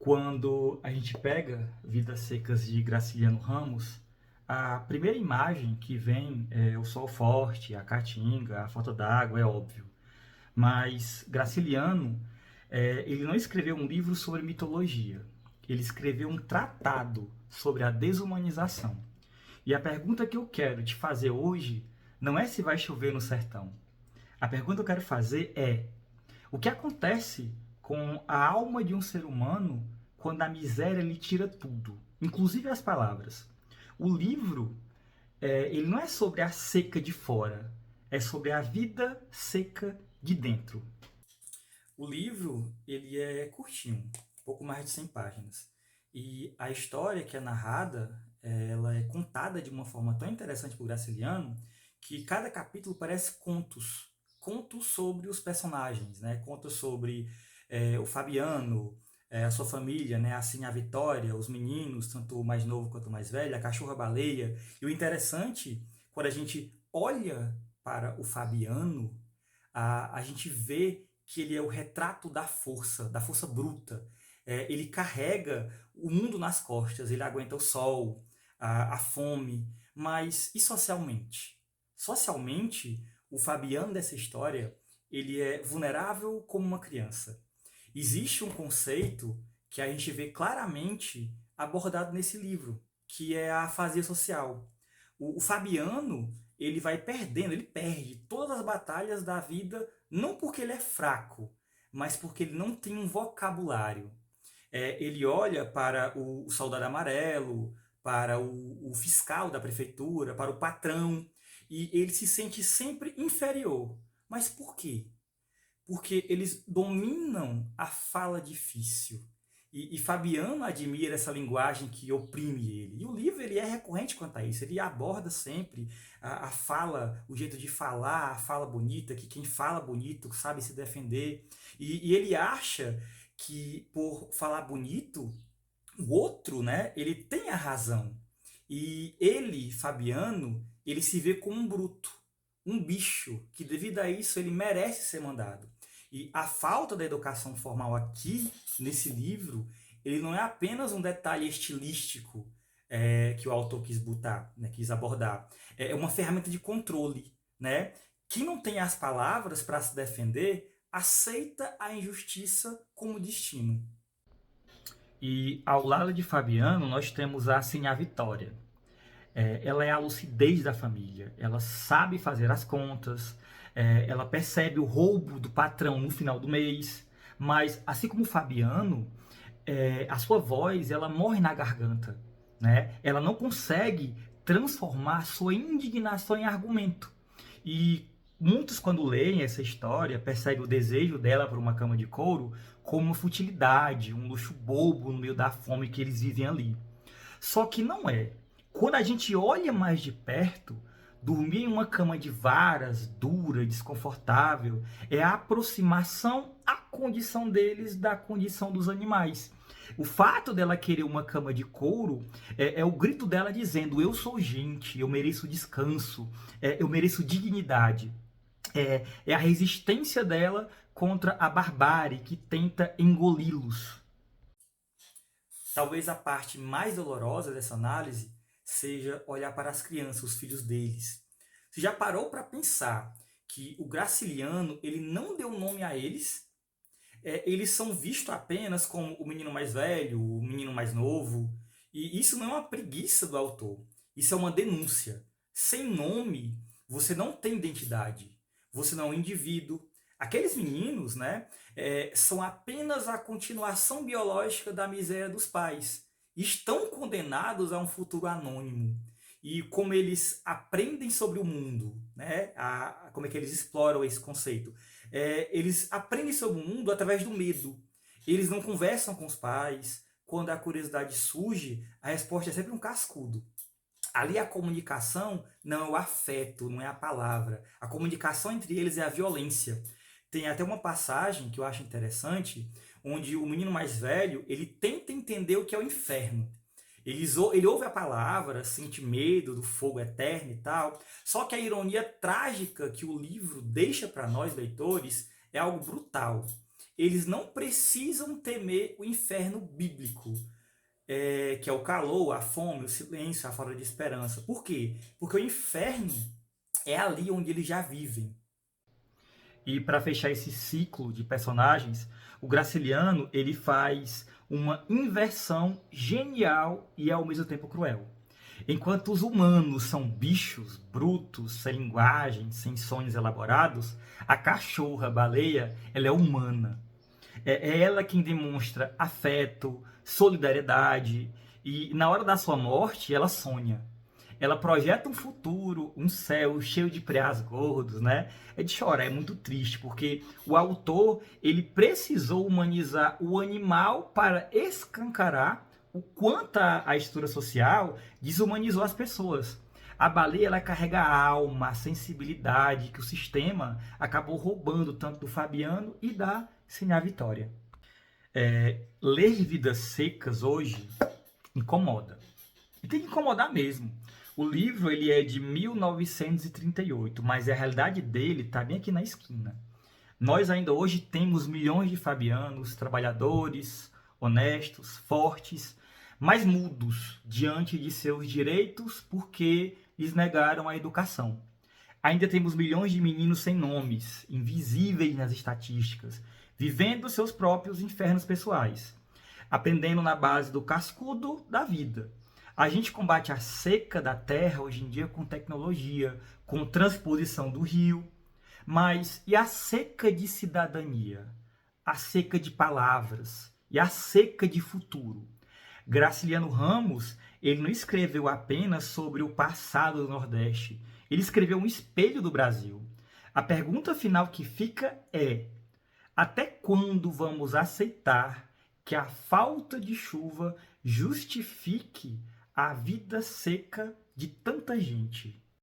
Quando a gente pega Vidas Secas de Graciliano Ramos, a primeira imagem que vem é o sol forte, a caatinga, a falta d'água, é óbvio. Mas Graciliano, ele não escreveu um livro sobre mitologia. Ele escreveu um tratado sobre a desumanização. E a pergunta que eu quero te fazer hoje não é se vai chover no sertão. A pergunta que eu quero fazer é: o que acontece com a alma de um ser humano quando a miséria lhe tira tudo, inclusive as palavras? O livro, ele não é sobre a seca de fora, é sobre a vida seca de dentro. O livro, ele é curtinho, pouco mais de 100 páginas. E a história que é narrada, ela é contada de uma forma tão interessante por Graciliano que cada capítulo parece contos. Contos sobre os personagens, né? Contos sobre o Fabiano, a sua família, né? Assim, a Vitória, os meninos, tanto o mais novo quanto o mais velho, a cachorra-baleia. E o interessante, quando a gente olha para o Fabiano, a gente vê que ele é o retrato da força bruta. Ele carrega o mundo nas costas, ele aguenta o sol, a fome, mas e socialmente? Socialmente, o Fabiano dessa história, ele é vulnerável como uma criança. Existe um conceito que a gente vê claramente abordado nesse livro, que é a afasia social. O Fabiano, ele vai perdendo, ele perde todas as batalhas da vida, não porque ele é fraco, mas porque ele não tem um vocabulário. Ele olha para o soldado amarelo, para o fiscal da prefeitura, para o patrão, e ele se sente sempre inferior. Mas por quê? Porque eles dominam a fala difícil. E Fabiano admira essa linguagem que oprime ele. E o livro ele é recorrente quanto a isso. Ele aborda sempre a fala, o jeito de falar, a fala bonita, que quem fala bonito sabe se defender. E ele acha que por falar bonito, o outro, né, ele tem a razão. E ele, Fabiano, ele se vê como um bruto, um bicho, que devido a isso ele merece ser mandado. E a falta da educação formal aqui, nesse livro, ele não é apenas um detalhe estilístico que o autor quis botar, né, quis abordar. É uma ferramenta de controle. Né? Quem não tem as palavras para se defender, aceita a injustiça como destino. E ao lado de Fabiano, nós temos assim a Vitória. Ela é a lucidez da família, ela sabe fazer as contas, ela percebe o roubo do patrão no final do mês, mas assim como o Fabiano, a sua voz ela morre na garganta, né? Ela não consegue transformar a sua indignação em argumento. E muitos, quando leem essa história, percebem o desejo dela por uma cama de couro como uma futilidade, um luxo bobo no meio da fome que eles vivem ali. Só que não é. Quando a gente olha mais de perto, dormir em uma cama de varas, dura, desconfortável, é a aproximação à condição deles da condição dos animais. O fato dela querer uma cama de couro é o grito dela dizendo: eu sou gente, eu mereço descanso, eu mereço dignidade. É a resistência dela contra a barbárie que tenta engoli-los. Talvez a parte mais dolorosa dessa análise seja olhar para as crianças, os filhos deles. Você já parou para pensar que o Graciliano ele não deu nome a eles? Eles são vistos apenas como o menino mais velho, o menino mais novo. E isso não é uma preguiça do autor. Isso é uma denúncia. Sem nome, você não tem identidade. Você não é um indivíduo. Aqueles meninos, né, são apenas a continuação biológica da miséria dos pais. Estão condenados a um futuro anônimo. E como eles aprendem sobre o mundo, né, como é que eles exploram esse conceito? Eles aprendem sobre o mundo através do medo. Eles não conversam com os pais. Quando a curiosidade surge, a resposta é sempre um cascudo. Ali a comunicação não é o afeto, não é a palavra. A comunicação entre eles é a violência. Tem até uma passagem que eu acho interessante, onde o menino mais velho, ele tenta entender o que é o inferno. Ele ouve a palavra, sente medo do fogo eterno e tal, só que a ironia trágica que o livro deixa para nós, leitores, é algo brutal. eles não precisam temer o inferno bíblico, que é o calor, a fome, o silêncio, a falta de esperança. Por quê? Porque o inferno é ali onde eles já vivem. E para fechar esse ciclo de personagens, o Graciliano ele faz uma inversão genial e ao mesmo tempo cruel. Enquanto os humanos são bichos brutos, sem linguagem, sem sonhos elaborados, a cachorra, a baleia, ela é humana. É ela quem demonstra afeto, solidariedade e na hora da sua morte ela sonha. Ela projeta um futuro, um céu cheio de preás gordos, né? É de chorar, é muito triste, porque o autor ele precisou humanizar o animal para escancarar o quanto a estrutura social desumanizou as pessoas. A baleia ela carrega a alma, a sensibilidade que o sistema acabou roubando tanto do Fabiano e da Sinha Vitória. Ler Vidas Secas hoje incomoda. E tem que incomodar mesmo. O livro ele é de 1938, mas a realidade dele está bem aqui na esquina. Nós ainda hoje temos milhões de fabianos, trabalhadores, honestos, fortes, mas mudos diante de seus direitos porque lhes negaram a educação. Ainda temos milhões de meninos sem nomes, invisíveis nas estatísticas, vivendo seus próprios infernos pessoais, aprendendo na base do cascudo da vida. A gente combate a seca da terra hoje em dia com tecnologia, com transposição do rio, mas e a seca de cidadania? A seca de palavras e a seca de futuro? Graciliano Ramos, ele não escreveu apenas sobre o passado do Nordeste, ele escreveu um espelho do Brasil. A pergunta final que fica é: até quando vamos aceitar que a falta de chuva justifique a vida seca de tanta gente?